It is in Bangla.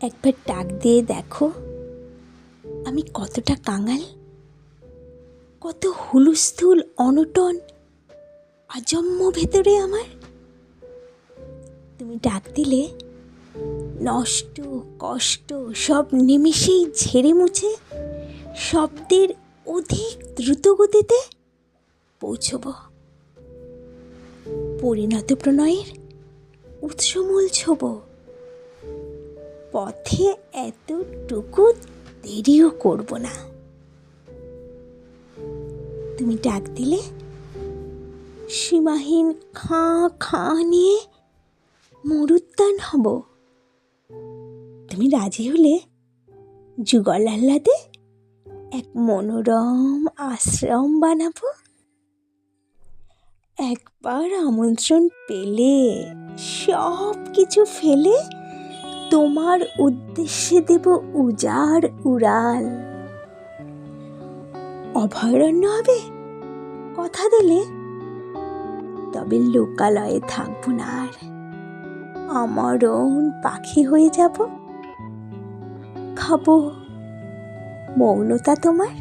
একবার ডাক দিয়ে দেখো আমি কতটা কাঙাল, কত হুলস্থুল অনটন আজন্ম ভেতরে আমার। তুমি ডাক দিলে নষ্ট কষ্ট সব নিমেষেই ঝেড়ে মুছে শব্দের অধিক দ্রুত গতিতে পৌঁছব পরিণত প্রণয়ের উৎসমূল ছোব। পথে এতটুকু দেরিও করব না। তুমি ডাক দিলে সীমাহীন খাঁ খাঁ নিয়ে মরুদ্যান হব। তুমি রাজি হলে যুগল আহ্লাদে এক মনোরম আশ্রম বানাবো। একবার আমন্ত্রণ পেলে সব কিছু ফেলে তোমার উদ্দেশ্যে দেব উজাড় উড়াল। অভয়ারণ্য হবে কথা দিলে, তবে লোকালয়ে থাকবো না আর, আমরণ পাখি হয়ে যাব। খাবো মৌনতা তোমার।